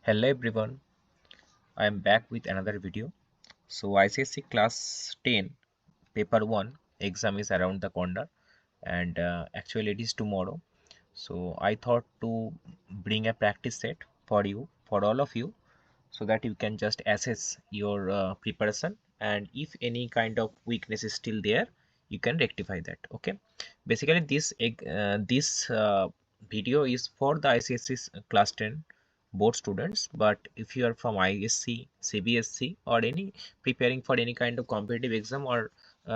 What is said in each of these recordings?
Hello everyone, I am back with another video. So ICSC class 10 paper 1 exam is around the corner and actually it is tomorrow. So I thought to bring a practice set for you, for all of you, so that you can just assess your preparation, and if any kind of weakness is still there, you can rectify that. Okay, basically this video is for the ICSC class 10 board students, but if you are from ISC, CBSC, or any preparing for any kind of competitive exam, or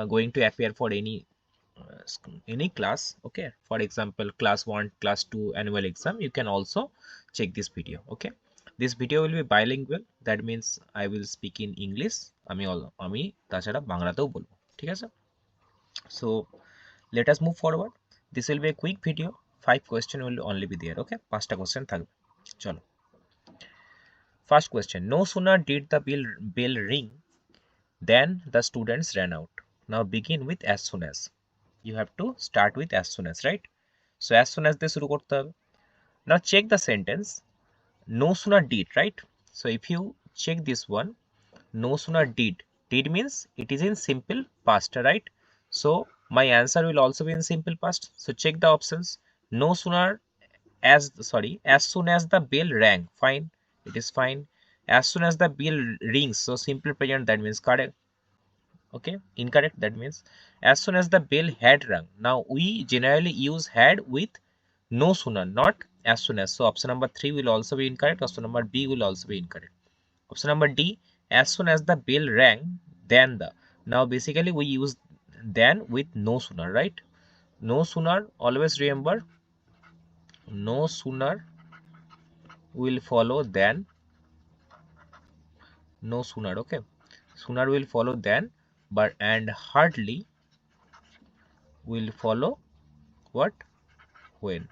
going to appear for any class, okay, for example class 1, class 2 annual exam, you can also check this video. Okay, this video will be bilingual, that means I will speak in English, আমি তাছাড়া বাংলাতেও বলবো, ঠিক আছে? So let us move forward. This will be a quick video. 5 question will only be there. Okay, 5টা question থাকবে। চলো, first question. No sooner did the bell ring than the students ran out. Now begin with as soon as. You have to start with as soon as, right? So as soon as দিয়ে শুরু করতে হবে। Now check the sentence. No sooner did, right? So if you check this one, no sooner did means it is in simple past, right? So my answer will also be in simple past. So check the options. No sooner as soon as the bell rang, fine, it is fine. As soon as the bell rings, so simple present, that means correct. Okay, incorrect, that means as soon as the bell had rung. Now we generally use had with no sooner, not as soon as. So option number 3 will also be incorrect. Option number B will also be incorrect. Option number D, as soon as the bell rang, then the. Now basically we use then with no sooner, right? No sooner, always remember, no sooner will follow than. No sooner, okay, sooner will follow than, but and hardly will follow what? When.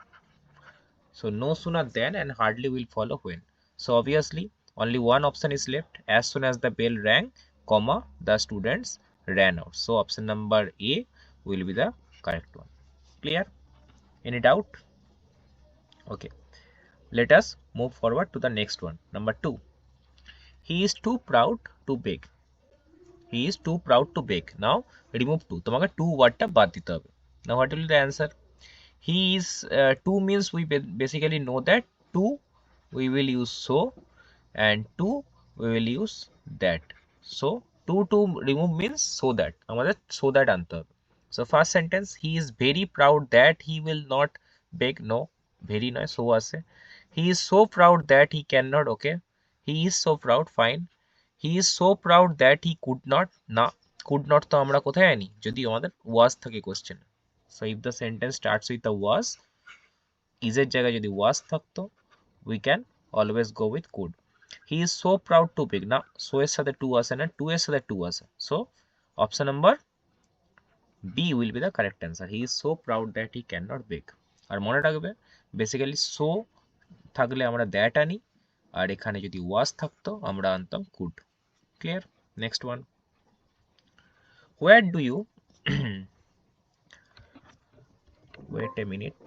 So no sooner than and hardly will follow when. So obviously only one option is left. As soon as the bell rang, comma, the students ran out. So option number A will be the correct one. Clear? Any doubt? Okay. Let us move forward to the next one. Number 2. He is too proud to beg. He is too proud to beg. Now remove 2. তোমাকে 2 ওয়ার্ডটা বাদ দিতে হবে। Now what will be the answer? He is 2 means we basically know that 2 we will use so, and 2 we will use that. So 2 to remove means so that, আমাদের so that আনতে হবে। So first sentence, he is very proud that he will not beg. No, very নয়, so আছে। He is so proud that he cannot, okay, he is so proud, fine। He is so proud that he could not, না, could not তো আমরা কোথায় আনি, যদি আমাদের was থাকে question। So if the sentence starts with the was, is এর জায়গায় যদি was থাকতো, we can always go with could. He is so proud to beg. না, so এর সাথে to আসে না, to এর সাথে to আসে। So option number B will be the correct answer. He is so proud that he cannot beg. আর মনে রাখবে, বেসিক্যালি so থাকলে আমরা that আনি, আর এখানে যদি was থাকতো আমরা আনতাম could. Clear? Next one. Where do you wait a minute.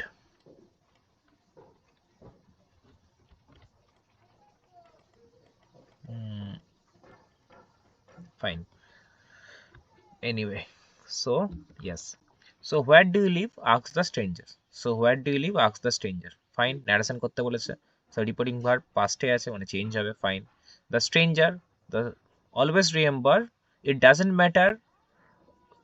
Fine. Anyway, so yes. So where do you live? Ask the stranger. So where do you live? Ask the stranger. Fine. Narration করতে বলেছে। So reporting verb past এ আছে, মানে change হবে, fine. The stranger, the always remember, it doesn't matter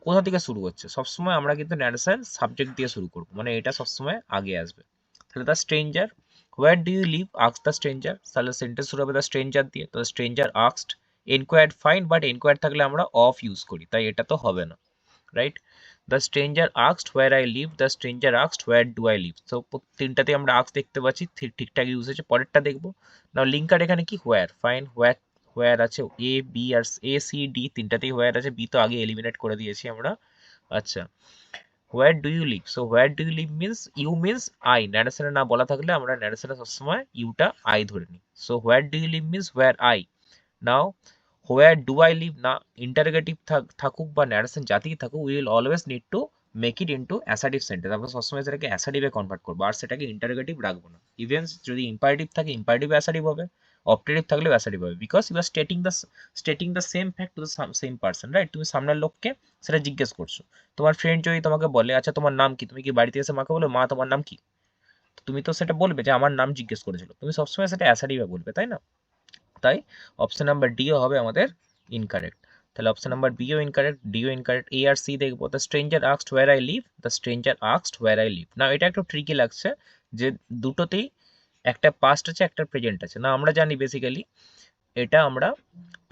কোথা থেকে শুরু হচ্ছে, সবসময় আমরা কিন্তু ন্যারেশন সাবজেক্ট দিয়ে শুরু করব, মানে এটা সবসময় আগে আসবে। তাহলে the stranger, where do you live? Ask the stranger, তাহলে সেন্টেন্স শুরু হবে দ্য স্ট্রেঞ্জার দিয়ে। তো stranger asked, enquired, fine, but enquired থাকলে আমরা অফ ইউজ করি, তাই এটা তো হবে না, right? The stranger asked where I live, the stranger asked where do I live. তো তিনটাতে আমরা আস্ক দেখতে পাচ্ছি, ঠিকঠাক ইউজ হয়েছে। পরেরটা দেখবো। নাও লিঙ্কার এখানে কি? হোয়ার, ফাইন, হোয়ার, হোয়ার আছে এ বি আর এ সি ডি তিনটাতেই হোয়ার আছে, বি তো আগে এলিমিনেট করে দিয়েছি আমরা। আচ্ছা, where do you live? So where do you live means you means I, ন্যারেশনে না বলা থাকলে আমরা ন্যারেশনে সবসময় ইউটা আই ধরে নিই। So where do you live means where I. Now where do I live, না ইন্টারোগেটিভ থাকুক বা ন্যারেশন জাতিই থাকুক, we will always need to make it into assertive sentence. আমরা সবসময় সেটাকে অ্যাসার্টিভে কনভার্ট করবো, আর সেটাকে ইন্টারোগেটিভ রাখবো না। ইভেন যদি ইম্পারেটিভ থাকে, ইম্পারেটিভ অ্যাসার্টিভ হবে। অপটেটিভ থাকলে অ্যাসার্টিভ হবে, because you are stating the same fact to the same person, right? তুমি সামনের লোককে সেটা জিজ্ঞেস করছো। তোমার ফ্রেন্ড যদি তোমাকে বলে আচ্ছা তোমার নাম কি, তুমি কি বাড়িতে এসে মাকে বলো মা তোমার নাম কি? তুমি তো সেটা বলবে যে আমার নাম জিজ্ঞেস করেছিল, তুমি সবসময় সেটা অ্যাসার্টিভে বলবে, তাই না? তাই অপশন নাম্বার ডিও হবে আমাদের ইনকারেক্ট। তাহলে অপশন নাম্বার বিও ইনকারেক্ট, ডিও ইনকারেক্ট। এ আর সি দেখবো। The stranger asked where I live, the stranger asked where I live. না এটা একটু ট্রিকি লাগছে যে দুটোতেই একটা পাস্ট আছে একটা প্রেজেন্ট আছে। না আমরা জানি বেসিক্যালি এটা আমরা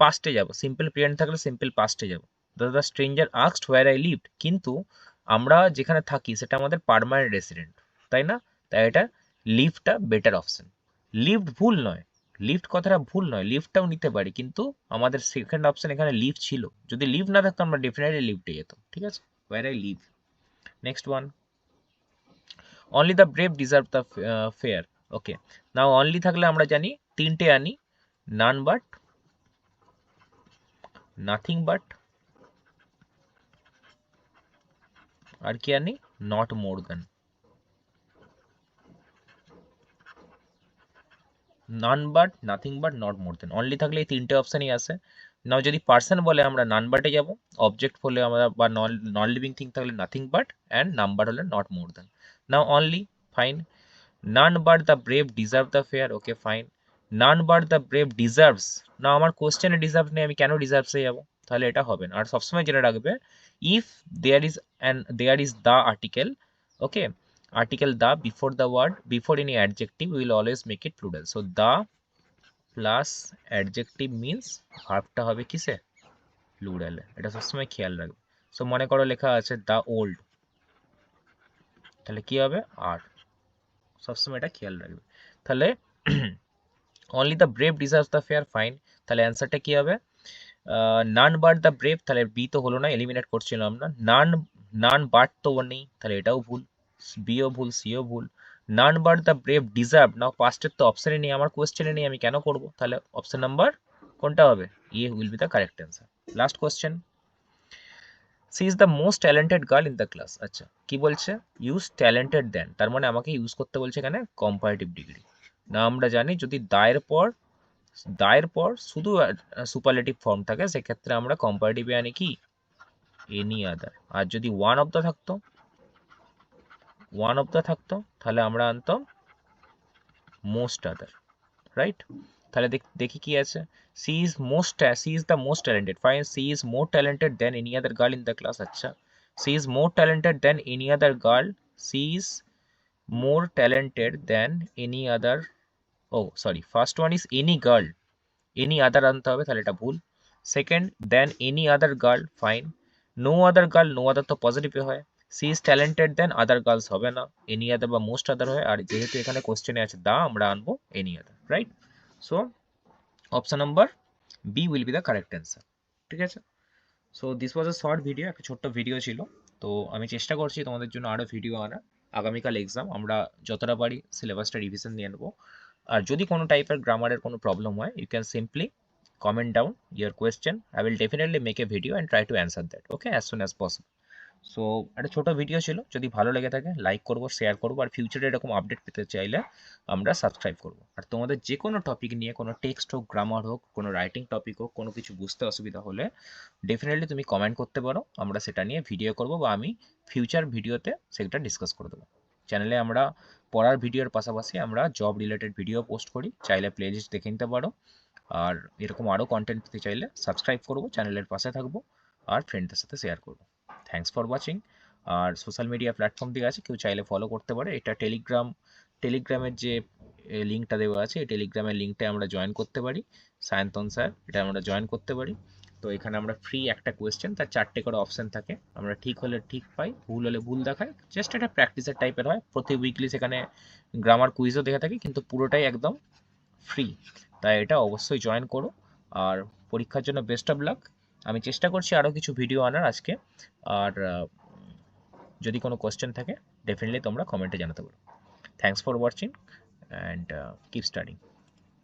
পাস্টে যাব, সিম্পল প্রেজেন্ট থাকলে সিম্পল পাস্টে যাব। The stranger asked where I lived, কিন্তু আমরা যেখানে থাকি সেটা আমাদের পার্মানেন্ট রেসিডেন্ট, তাই না? তাই এটা লিভটা বেটার অপশন। লিভড ভুল নয়, লিফট কথাটা ভুল নয়, লিফটটাও নিতে পারি, কিন্তু আমাদের সেকেন্ড অপশন এখানে লিভ ছিল। যদি লিভ না থাকতো আমরা ডেফিনেটলি লিফটে যেতাম, ঠিক আছে? Where I live. Next one, only the brave deserve the fair. Okay, now only থাকলে আমরা জানি তিনটে আনি, নান বাট, নাথিং বাট, আর কি আনি? Not more than. None but, nothing but, not more then. Only থাকলে এই তিনটে অপশানই আসে। নাও যদি পার্সন বলে আমরা নান বাটে যাব, অবজেক্ট হলে আমরা বা নন লিভিং থিং থাকলে নাথিং বাট, অ্যান্ড নাম্বার হলে not more then. Now only, fine. None but the brave deserve the fair, okay fine. None but the brave deserves, না আমার কোশ্চেনে ডিজার্ভ নেই, আমি কেন ডিজার্ভসে যাব? তাহলে এটা হবে না। আর সবসময় জেনে রাখবে, if there is the article, okay, article the before the word, before any adjective, we will always make it plural. So the plus adjective means ভার্বটা হবে কিসে? প্লুরালে। এটা সবসময় খেয়াল রাখবে। সো মনে করো লেখা আছে দ্য ওল্ড, তাহলে কি হবে? আর। সবসময় এটা খেয়াল রাখবে। তাহলে only the brave deserves the fair, fine. তাহলে অ্যান্সারটা কি হবে? নান বাট দ্য ব্রেভ, তাহলে বি তো হলো না, এলিমিনেট করছিলাম না। নান বাট তো নেই, তাহলে এটাও ভুল, বিও ভুল, সিও ভুল। None but the brave deserve, now পাস্টের তো অপশানে নেই, আমার কোয়েশ্চেনে নেই, আমি কেন করব? তাহলে অপশন নাম্বার কোনটা হবে? A will be the correct answer. Last question, she is the most talented girl in the class. আচ্ছা কি বলছে? ইউজ ট্যালেন্টেড দেন, তার মানে আমাকে ইউজ করতে বলছে এখানে কম্পারেটিভ ডিগ্রি। না আমরা জানি যদি দায়ের পর শুধু সুপারলেটিভ ফর্ম থাকে সেক্ষেত্রে আমরা কম্পারেটিভে আনি কি? Any other. আর যদি ওয়ান অফ দ্য থাকতো তাহলে আমরা আনতাম মোস্ট আদার, রাইট? তাহলে দেখি কি আছে। She is the most talented, fine. She is more talented than any other girl in the class. আচ্ছা, she is more talented than any other girl, she is more talented than any other, oh sorry, first one is any girl, any other আনতে হবে, তাহলে এটা ভুল। Second, than any other girl, fine. No other girl, no other তো পজিটিভে হয়। She is talented than other girls হবে না, এনি আদার বা মোস্ট আদার হয়। আর যেহেতু এখানে কোশ্চেনে আছে দা, আমরা আনবো any other, right? So option number B will be the correct answer, ঠিক আছে? So this was a short video, একটা ছোট্ট ভিডিও ছিল। তো আমি চেষ্টা করছি তোমাদের জন্য আরও ভিডিও আনার। আগামীকাল এক্সাম, আমরা যতটা পারি সিলেবাসটা রিভিশন নিয়ে নেবো। আর যদি কোনো টাইপের গ্রামারের কোনো প্রবলেম হয়, you can simply comment down your question. I will definitely make a video and try to answer that, okay, as soon as possible. So একটা ছোট ভিডিও ছিল, যদি ভালো লেগে থাকে লাইক করবো, শেয়ার করবো, আর ফিউচারে এরকম আপডেট পেতে চাইলে আমরা সাবস্ক্রাইব করবো। আর তোমাদের যে কোনো টপিক নিয়ে, কোনো টেক্সট হোক, গ্রামার হোক, কোনো রাইটিং টপিক হোক, কোনো কিছু বুঝতে অসুবিধা হলে ডেফিনেটলি তুমি কমেন্ট করতে পারো, আমরা সেটা নিয়ে ভিডিও করবো, বা আমি ফিউচার ভিডিওতে সেটা ডিসকাস করে দেবো। চ্যানেলে আমরা পড়ার ভিডিওর পাশাপাশি আমরা জব রিলেটেড ভিডিও পোস্ট করি, চাইলে প্লেলিস্ট দেখে নিতে পারো। আর এরকম আরও কন্টেন্ট পেতে চাইলে সাবস্ক্রাইব করবো, চ্যানেলের পাশে থাকবো, আর ফ্রেন্ডদের সাথে শেয়ার করবো। Thanks for watching. আর সোশ্যাল মিডিয়া প্ল্যাটফর্ম দিয়ে আছে, কেউ চাইলে ফলো করতে পারে। এটা টেলিগ্রামের যে লিঙ্কটা দেওয়া আছে, এই টেলিগ্রামের লিঙ্কটা আমরা জয়েন করতে পারি, সায়ন্তন স্যার, এটা আমরা জয়েন করতে পারি। তো এখানে আমরা ফ্রি একটা কোয়েশ্চেন, তার 4টে করে অপশান থাকে, আমরা ঠিক হলে ঠিক পাই, ভুল হলে ভুল দেখাই, জাস্ট এটা প্র্যাকটিসের টাইপের হয়। প্রতি উইকলি সেখানে গ্রামার কুইজও দেখে থাকি, কিন্তু পুরোটাই একদম ফ্রি। তাই এটা অবশ্যই জয়েন করো। আর পরীক্ষার জন্য বেস্ট অফ লাক। আমি চেষ্টা করছি আরও কিছু ভিডিও আনার আজকে। আর যদি কোনো কোয়েশ্চেন থাকে ডেফিনেটলি তোমরা কমেন্টে জানাতে পারো। Thanks for watching and keep studying.